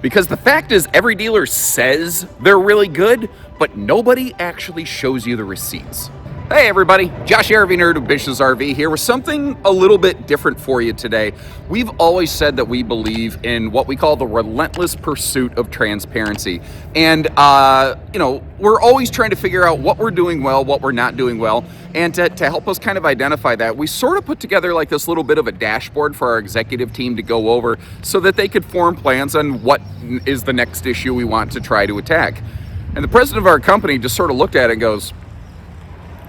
Because the fact is, every dealer says they're really good, but nobody actually shows you the receipts. Hey everybody, Josh rving Nerd of Bish's RV here with something a little bit different for you today. We've always said that we believe in what we call the relentless pursuit of transparency. And, we're always trying to figure out what we're doing well, what we're not doing well. And to help us kind of identify that, we sort of put together like this little bit of a dashboard for our executive team to go over so that they could form plans on what is the next issue we want to try to attack. And the president of our company just sort of looked at it and goes,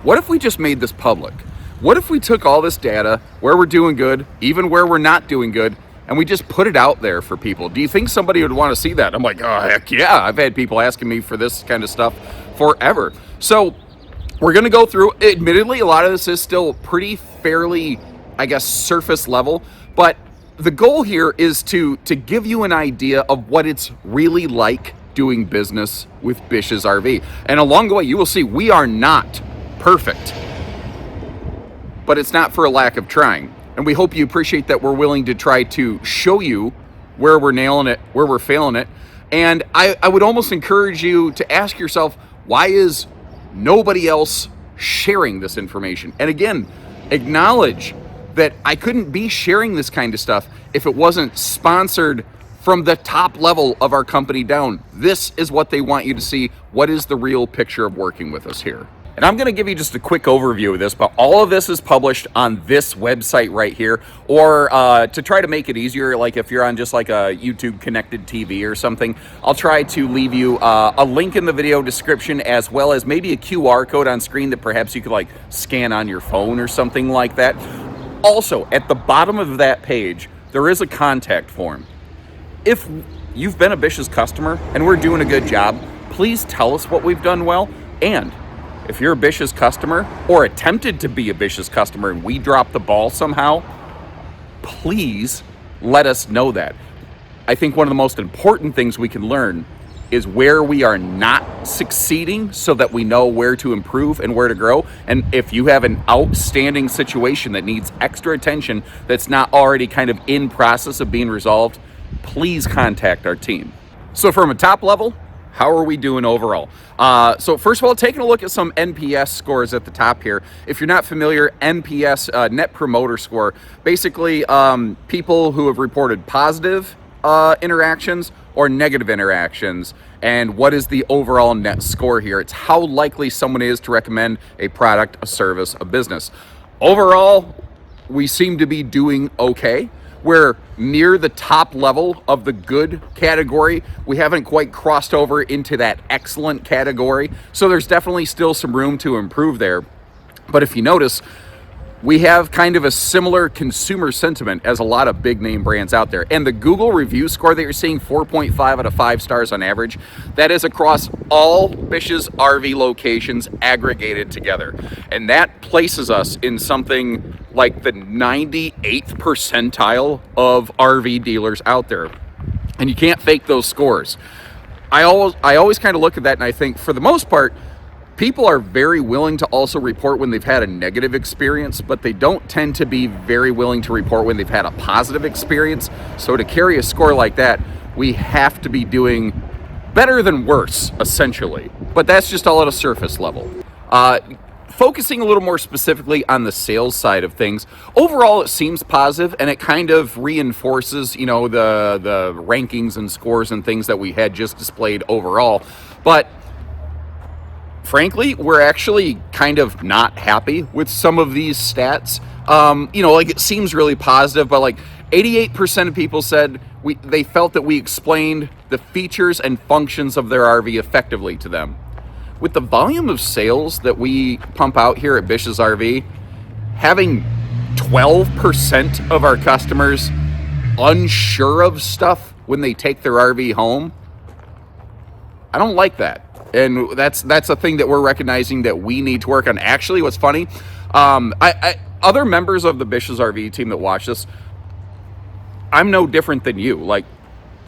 what if we just made this public? What if we took all this data, where we're doing good, even where we're not doing good, and we just put it out there for people? Do you think somebody would want to see that? I'm like, oh, heck yeah. I've had people asking me for this kind of stuff forever. So we're going to go through, admittedly, a lot of this is still fairly, surface level, but the goal here is to give you an idea of what it's really like doing business with Bish's RV. And along the way, you will see we are not perfect, but it's not for a lack of trying. And we hope you appreciate that we're willing to try to show you where we're nailing it, where we're failing it. And I would almost encourage you to ask yourself, why is nobody else sharing this information? And again, acknowledge that I couldn't be sharing this kind of stuff if it wasn't sponsored from the top level of our company down. This is what they want you to see. What is the real picture of working with us here? And I'm going to give you just a quick overview of this, but all of this is published on this website right here. Or to try to make it easier, like if you're on just like a YouTube connected TV or something, I'll try to leave you a link in the video description, as well as maybe a QR code on screen that perhaps you could like scan on your phone or something like that. Also, at the bottom of that page, there is a contact form. If you've been a Bish's customer and we're doing a good job, please tell us what we've done well. And if you're a Bish's customer or attempted to be a Bish's customer and we drop the ball somehow, please let us know that. I think one of the most important things we can learn is where we are not succeeding so that we know where to improve and where to grow. And if you have an outstanding situation that needs extra attention that's not already kind of in process of being resolved, please contact our team. So from a top level, how are we doing overall? So first of all, taking a look at some NPS scores at the top here. If you're not familiar, NPS, Net Promoter Score, basically people who have reported positive interactions or negative interactions, and what is the overall net score here? It's how likely someone is to recommend a product, a service, a business. Overall, we seem to be doing okay. We're near the top level of the good category. We haven't quite crossed over into that excellent category. So there's definitely still some room to improve there. But if you notice, we have kind of a similar consumer sentiment as a lot of big name brands out there. And the Google review score that you're seeing, 4.5 out of 5 stars on average, that is across all Bish's RV locations aggregated together. And that places us in something like the 98th percentile of RV dealers out there. And you can't fake those scores. I always kind of look at that and I think, for the most part, people are very willing to also report when they've had a negative experience, but they don't tend to be very willing to report when they've had a positive experience. So to carry a score like that, we have to be doing better than worse, essentially. But that's just all at a surface level. Focusing a little more specifically on the sales side of things, overall it seems positive, and it kind of reinforces, the rankings and scores and things that we had just displayed overall. But frankly, we're actually kind of not happy with some of these stats. It seems really positive, but like 88% of people said they felt that we explained the features and functions of their RV effectively to them. With the volume of sales that we pump out here at Bish's RV, having 12% of our customers unsure of stuff when they take their RV home, I don't like that. And that's a thing that we're recognizing that we need to work on. Actually, what's funny, other members of the Bish's RV team that watch this, I'm no different than you. Like,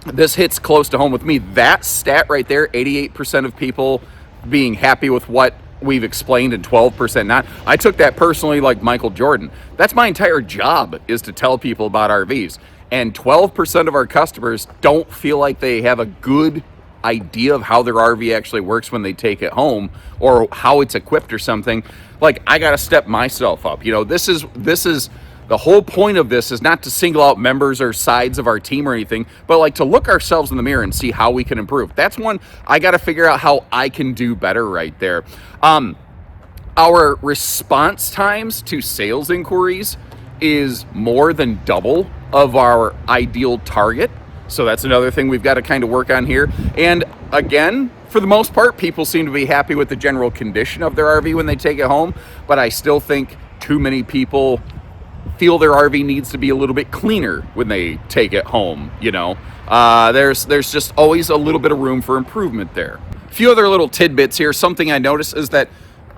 this hits close to home with me. That stat right there, 88% of people being happy with what we've explained and 12% not. I took that personally like Michael Jordan. That's my entire job, is to tell people about RVs. And 12% of our customers don't feel like they have a good idea of how their RV actually works when they take it home, or how it's equipped or something. Like, I got to step myself up. This is the whole point of this is not to single out members or sides of our team or anything, but like to look ourselves in the mirror and see how we can improve. That's one I got to figure out how I can do better right there. Our response times to sales inquiries is more than double of our ideal target. So that's another thing we've got to kind of work on here. And again, for the most part, people seem to be happy with the general condition of their RV when they take it home, but I still think too many people feel their RV needs to be a little bit cleaner when they take it home. There's just always a little bit of room for improvement there. A few other little tidbits here. Something I noticed is that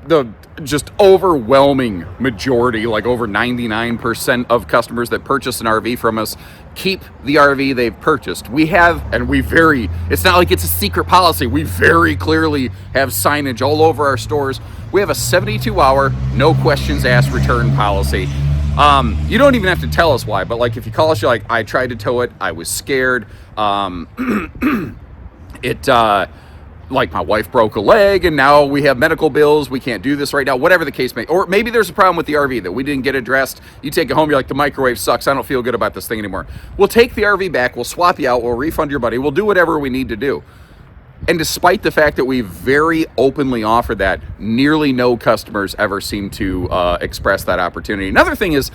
the just overwhelming majority, like over 99% of customers that purchase an RV from us, keep the RV they've purchased. It's not like it's a secret policy. We very clearly have signage all over our stores. We have a 72-hour, no questions asked return policy. You don't even have to tell us why, but like if you call us, you're like, I tried to tow it, I was scared. Like my wife broke a leg and now we have medical bills, we can't do this right now, whatever the case may. Or maybe there's a problem with the RV that we didn't get addressed. You take it home, you're like, the microwave sucks, I don't feel good about this thing anymore. We'll take the RV back, we'll swap you out, we'll refund your money, we'll do whatever we need to do. And despite the fact that we very openly offer that, nearly no customers ever seem to express that opportunity. Another thing is,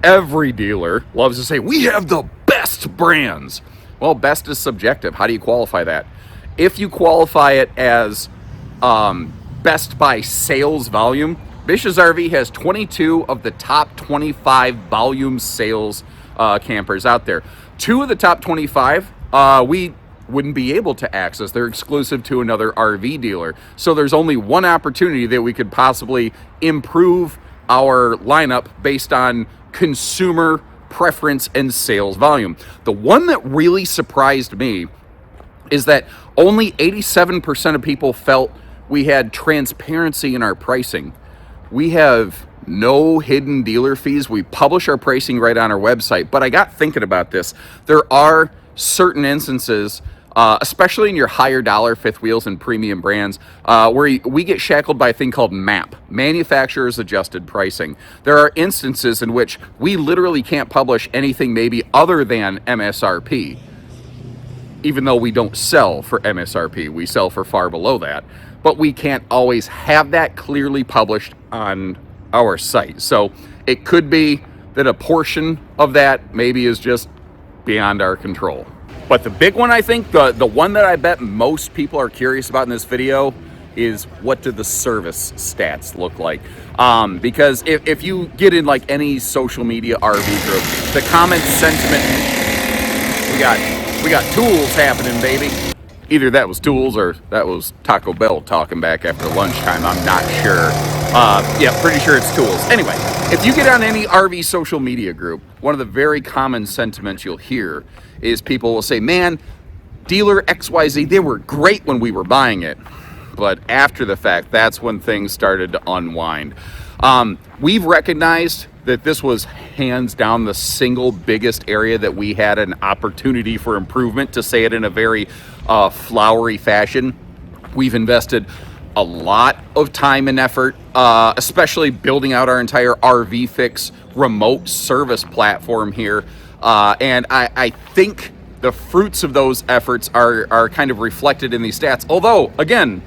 every dealer loves to say, we have the best brands. Well, best is subjective. How do you qualify that? If you qualify it as best by sales volume, Bish's RV has 22 of the top 25 volume sales campers out there. 2 of the top 25 we wouldn't be able to access. They're exclusive to another RV dealer. So there's only one opportunity that we could possibly improve our lineup based on consumer preference and sales volume. The one that really surprised me is that only 87% of people felt we had transparency in our pricing. We have no hidden dealer fees. We publish our pricing right on our website. But I got thinking about this. There are certain instances, especially in your higher dollar fifth wheels and premium brands, where we get shackled by a thing called MAP, Manufacturer's Adjusted Pricing. There are instances in which we literally can't publish anything maybe other than MSRP. Even though we don't sell for MSRP, we sell for far below that. But we can't always have that clearly published on our site. So it could be that a portion of that maybe is just beyond our control. But the big one, I think, the one that I bet most people are curious about in this video is, what do the service stats look like? Because if you get in like any social media RV group, the common sentiment, we got tools happening, baby. Either that was tools or that was Taco Bell talking back after lunchtime. I'm not sure. Yeah, pretty sure it's tools. Anyway, if you get on any RV social media group, one of the very common sentiments you'll hear is people will say, man, dealer XYZ, they were great when we were buying it. But after the fact, that's when things started to unwind. We've recognized that this was hands down the single biggest area that we had an opportunity for improvement, to say it in a very flowery fashion. We've invested a lot of time and effort, especially building out our entire RV Fix remote service platform here. And I think the fruits of those efforts are kind of reflected in these stats. Although, again,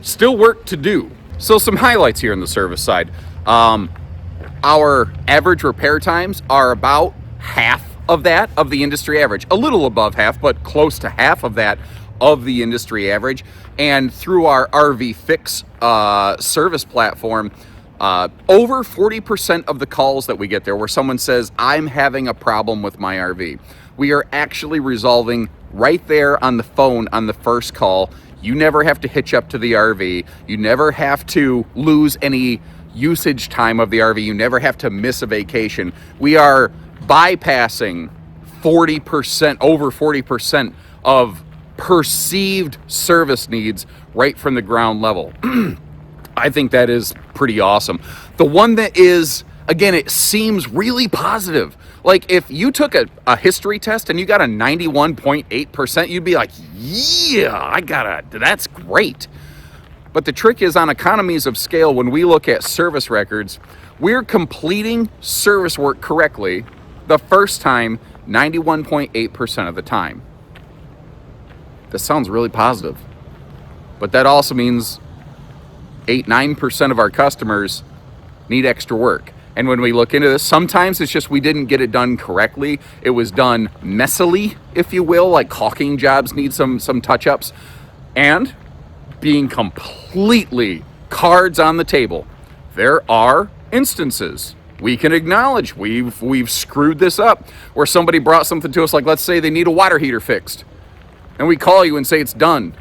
still work to do. So some highlights here on the service side. Our average repair times are about half of that of the industry average. A little above half, but close to half of that of the industry average. And through our RV Fix service platform, over 40% of the calls that we get there where someone says, I'm having a problem with my RV, we are actually resolving right there on the phone on the first call. You never have to hitch up to the RV. You never have to lose any usage time of the RV. You never have to miss a vacation. We are bypassing 40%, over 40% of perceived service needs right from the ground level. I think that is pretty awesome. The one that is again, it seems really positive. Like if you took a history test and you got a 91.8%, you'd be like, yeah, that's great. But the trick is, on economies of scale, when we look at service records, we're completing service work correctly the first time 91.8% of the time. This sounds really positive. But that also means 8-9% of our customers need extra work. And when we look into this, sometimes it's just we didn't get it done correctly. It was done messily, if you will, like caulking jobs need some touch-ups. And being completely cards on the table, there are instances we can acknowledge we've screwed this up, where somebody brought something to us, like let's say they need a water heater fixed, and we call you and say it's done.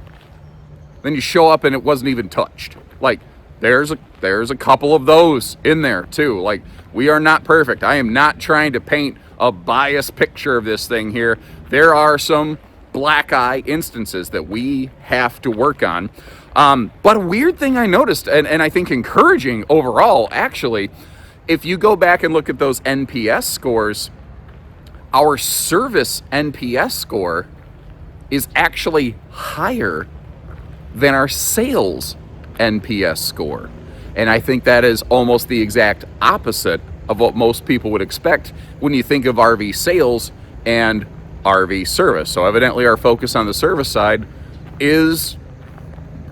Then you show up and it wasn't even touched. Like there's a couple of those in there too. Like, we are not perfect. I am not trying to paint a biased picture of this thing here. There are some black eye instances that we have to work on. But a weird thing I noticed, and I think encouraging overall, actually, if you go back and look at those NPS scores, our service NPS score is actually higher than our sales NPS score. And I think that is almost the exact opposite of what most people would expect when you think of RV sales and RV service. So evidently our focus on the service side is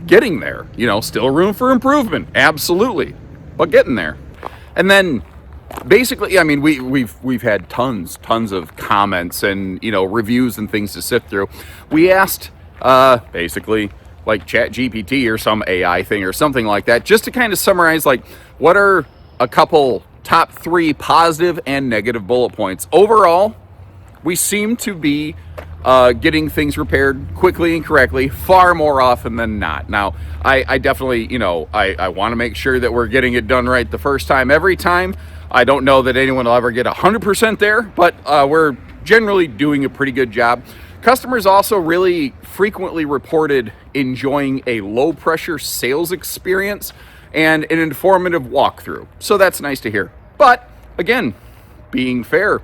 getting there. Still room for improvement, absolutely, but getting there. And then basically, I mean, we've had tons of comments and reviews and things to sift through. We asked basically like ChatGPT or some AI thing or something like that, just to kind of summarize, like, what are a couple top 3 positive and negative bullet points. Overall, we seem to be getting things repaired quickly and correctly far more often than not. Now, I definitely, I want to make sure that we're getting it done right the first time, every time. I don't know that anyone will ever get 100% there, but we're generally doing a pretty good job. Customers also really frequently reported enjoying a low-pressure sales experience and an informative walkthrough. So that's nice to hear. But again, being fair,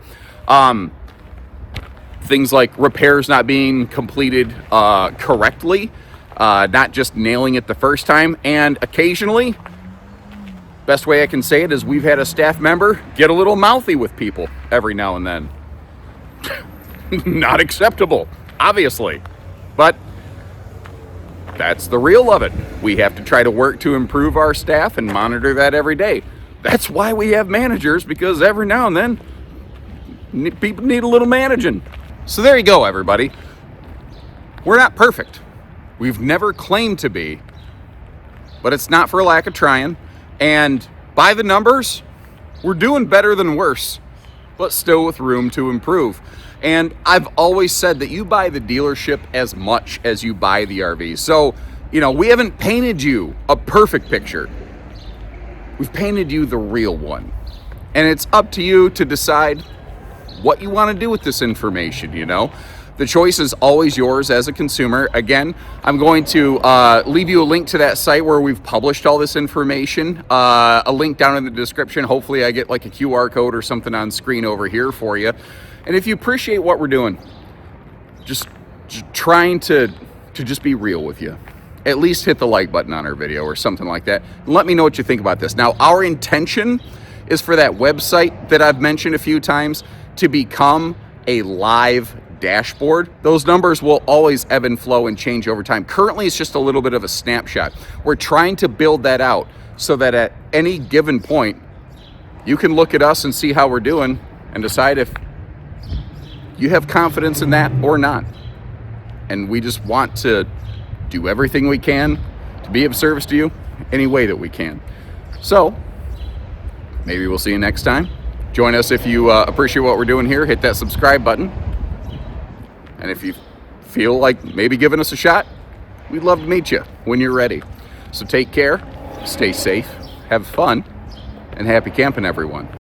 things like repairs not being completed correctly, not just nailing it the first time, and occasionally, best way I can say it is, we've had a staff member get a little mouthy with people every now and then. Not acceptable, obviously, but that's the real of it. We have to try to work to improve our staff and monitor that every day. That's why we have managers, because every now and then people need a little managing. So there you go, everybody. We're not perfect. We've never claimed to be, but it's not for lack of trying. And by the numbers, we're doing better than worse, but still with room to improve. And I've always said that you buy the dealership as much as you buy the RV. So, we haven't painted you a perfect picture. We've painted you the real one. And it's up to you to decide what you want to do with this information, The choice is always yours as a consumer. Again, I'm going to leave you a link to that site where we've published all this information. A link down in the description. Hopefully I get like a QR code or something on screen over here for you. And if you appreciate what we're doing, just trying to just be real with you, at least hit the like button on our video or something like that. And let me know what you think about this. Now, our intention is for that website that I've mentioned a few times to become a live dashboard. Those numbers will always ebb and flow and change over time. Currently, it's just a little bit of a snapshot. We're trying to build that out so that at any given point, you can look at us and see how we're doing and decide if you have confidence in that or not. And we just want to do everything we can to be of service to you any way that we can. So maybe we'll see you next time. Join us if you appreciate what we're doing here. Hit that subscribe button. And if you feel like maybe giving us a shot, we'd love to meet you when you're ready. So take care, stay safe, have fun, and happy camping, everyone.